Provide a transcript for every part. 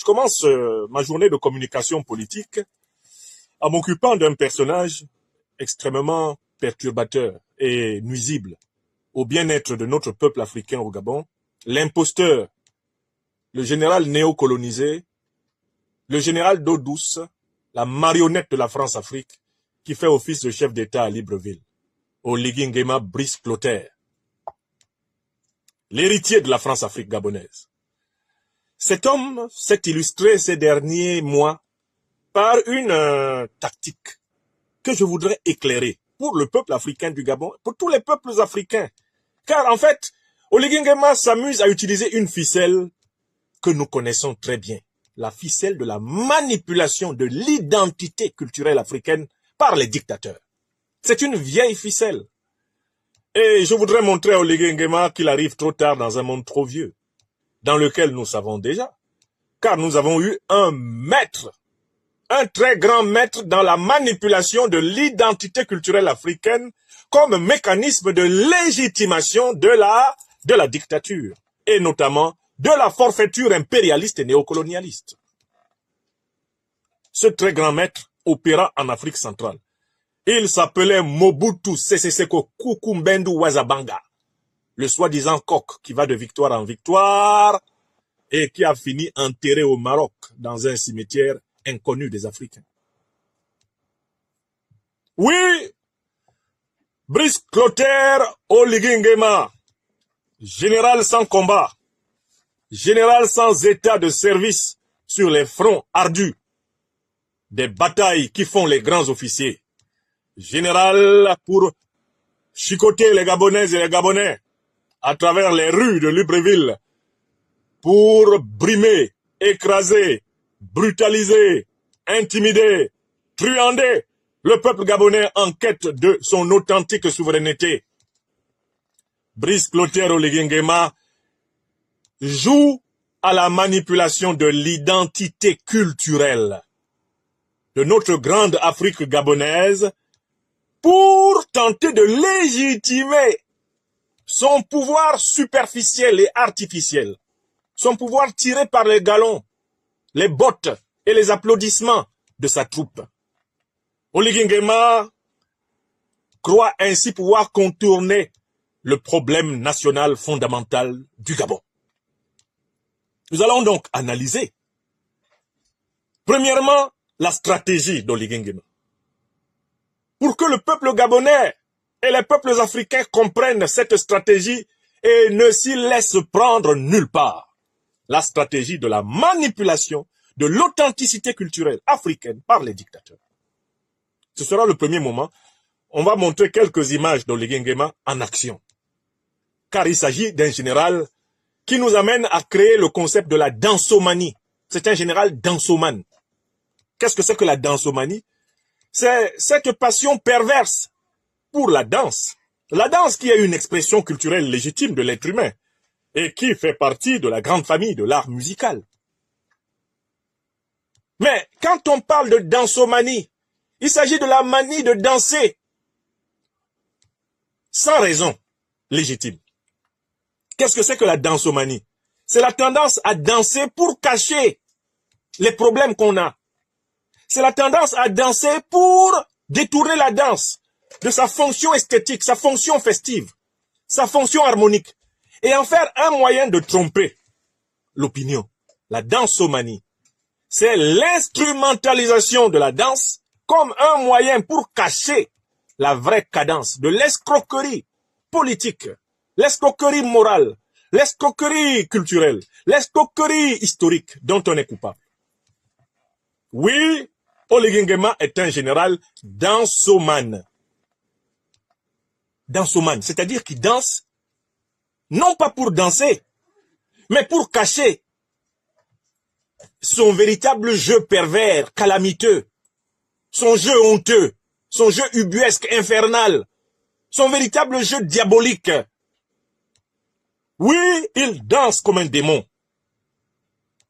Je commence ma journée de communication politique en m'occupant d'un personnage extrêmement perturbateur et nuisible au bien-être de notre peuple africain au Gabon, l'imposteur, le général néocolonisé, le général d'eau douce, la marionnette de la France-Afrique, qui fait office de chef d'État à Libreville, Oligui Nguema Brice Clotaire, l'héritier de la France-Afrique gabonaise. Cet homme s'est illustré ces derniers mois par une tactique que je voudrais éclairer pour le peuple africain du Gabon, pour tous les peuples africains. Car en fait, Oligui Nguema s'amuse à utiliser une ficelle que nous connaissons très bien, la ficelle de la manipulation de l'identité culturelle africaine par les dictateurs. C'est une vieille ficelle. Et je voudrais montrer à Oligui Nguema qu'il arrive trop tard dans un monde trop vieux, dans lequel nous savons déjà, car nous avons eu un maître, un très grand maître dans la manipulation de l'identité culturelle africaine comme mécanisme de légitimation de la dictature, et notamment de la forfaiture impérialiste et néocolonialiste. Ce très grand maître opéra en Afrique centrale. Il s'appelait Mobutu Sese Seko Kuku Mbendu Wazabanga, le soi-disant coq qui va de victoire en victoire et qui a fini enterré au Maroc dans un cimetière inconnu des Africains. Oui, Brice Clotaire Oligui Nguema, général sans combat, général sans état de service sur les fronts ardus des batailles qui font les grands officiers, général pour chicoter les Gabonaises et les Gabonais à travers les rues de Libreville, pour brimer, écraser, brutaliser, intimider, truander le peuple gabonais en quête de son authentique souveraineté. Brice Clotaire Oligui Nguema joue à la manipulation de l'identité culturelle de notre grande Afrique gabonaise pour tenter de légitimer son pouvoir superficiel et artificiel, son pouvoir tiré par les galons, les bottes et les applaudissements de sa troupe. Oligui Nguema croit ainsi pouvoir contourner le problème national fondamental du Gabon. Nous allons donc analyser, premièrement, la stratégie d'Oligui Nguema. Pour que le peuple gabonais et les peuples africains comprennent cette stratégie et ne s'y laissent prendre nulle part. La stratégie de la manipulation de l'authenticité culturelle africaine par les dictateurs. Ce sera le premier moment. On va montrer quelques images d'Oligui Nguema en action. Car il s'agit d'un général qui nous amène à créer le concept de la dansomanie. C'est un général dansomane. Qu'est-ce que c'est que la dansomanie? C'est cette passion perverse pour la danse. La danse qui est une expression culturelle légitime de l'être humain et qui fait partie de la grande famille de l'art musical. Mais quand on parle de dansomanie, il s'agit de la manie de danser sans raison légitime. Qu'est-ce que c'est que la dansomanie? C'est la tendance à danser pour cacher les problèmes qu'on a. C'est la tendance à danser pour détourner la danse de sa fonction esthétique, sa fonction festive, sa fonction harmonique, et en faire un moyen de tromper l'opinion. La dansomanie, c'est l'instrumentalisation de la danse comme un moyen pour cacher la vraie cadence de l'escroquerie politique, l'escroquerie morale, l'escroquerie culturelle, l'escroquerie historique dont on est coupable. Oui, Oligui Nguema est un général dansomane. Dansomane, c'est-à-dire qu'il danse non pas pour danser, mais pour cacher son véritable jeu pervers, calamiteux, son jeu honteux, son jeu ubuesque, infernal, son véritable jeu diabolique. Oui, il danse comme un démon.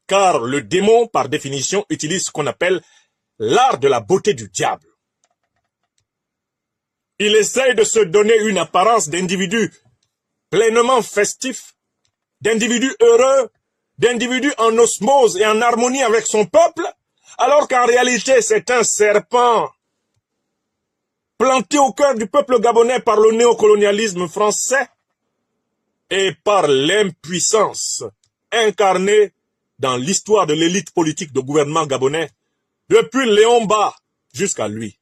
Car le démon, par définition, utilise ce qu'on appelle l'art de la beauté du diable. Il essaye de se donner une apparence d'individu pleinement festif, d'individu heureux, d'individu en osmose et en harmonie avec son peuple, alors qu'en réalité c'est un serpent planté au cœur du peuple gabonais par le néocolonialisme français et par l'impuissance incarnée dans l'histoire de l'élite politique de gouvernement gabonais, depuis Léon Mba jusqu'à lui.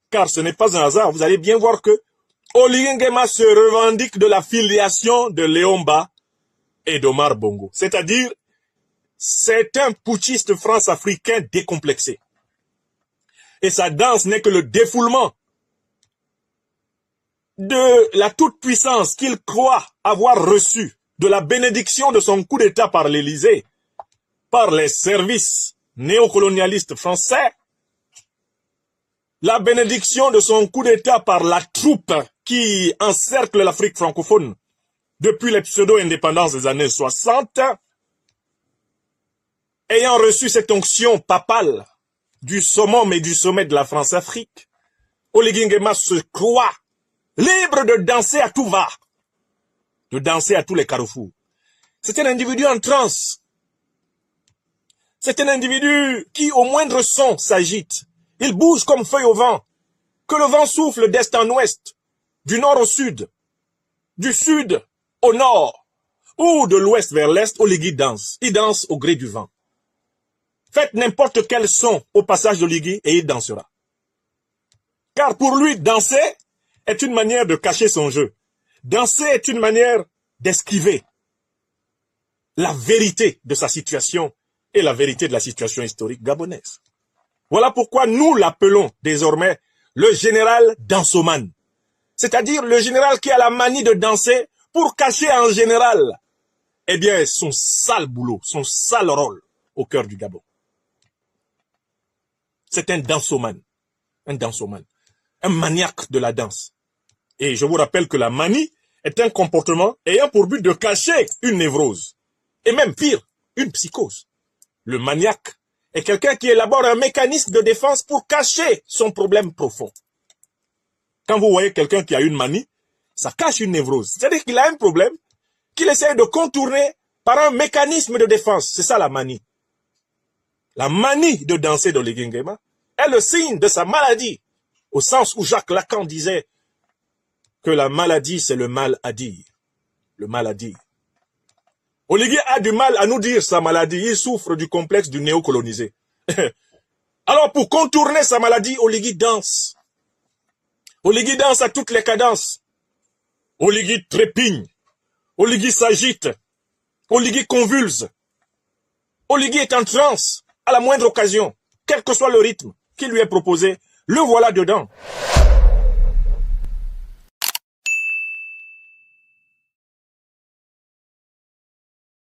Car ce n'est pas un hasard, vous allez bien voir que Oligui Nguema se revendique de la filiation de Léon Mba et d'Omar Bongo. C'est-à-dire, c'est un putschiste france-africain décomplexé. Et sa danse n'est que le défoulement de la toute-puissance qu'il croit avoir reçue, de la bénédiction de son coup d'État par l'Élysée, par les services néocolonialistes français, la bénédiction de son coup d'État par la troupe qui encercle l'Afrique francophone depuis les pseudo-indépendances des années 60, ayant reçu cette onction papale du summum et du sommet de la France-Afrique, Oligui Nguema se croit libre de danser à tout va, de danser à tous les carrefours. C'est un individu en transe. C'est un individu qui, au moindre son, s'agite. Il bouge comme feuille au vent. Que le vent souffle d'est en ouest, du nord au sud, du sud au nord, ou de l'ouest vers l'est, Oligui danse. Il danse au gré du vent. Faites n'importe quel son au passage d'Oligui et il dansera. Car pour lui, danser est une manière de cacher son jeu. Danser est une manière d'esquiver la vérité de sa situation et la vérité de la situation historique gabonaise. Voilà pourquoi nous l'appelons désormais le général dansoman. C'est-à-dire le général qui a la manie de danser pour cacher en général, eh bien, son sale boulot, son sale rôle au cœur du Gabon. C'est un dansoman, un maniaque de la danse. Et je vous rappelle que la manie est un comportement ayant pour but de cacher une névrose. Et même pire, une psychose. Le maniaque est quelqu'un qui élabore un mécanisme de défense pour cacher son problème profond. Quand vous voyez quelqu'un qui a une manie, ça cache une névrose. C'est-à-dire qu'il a un problème qu'il essaie de contourner par un mécanisme de défense. C'est ça la manie. La manie de danser d'Oligui Nguema est le signe de sa maladie, au sens où Jacques Lacan disait que la maladie, c'est le mal à dire. Le mal à dire. Oligui a du mal à nous dire sa maladie. Il souffre du complexe du néocolonisé. Alors, pour contourner sa maladie, Oligui danse. Oligui danse à toutes les cadences. Oligui trépigne. Oligui s'agite. Oligui convulse. Oligui est en transe à la moindre occasion. Quel que soit le rythme qui lui est proposé, le voilà dedans.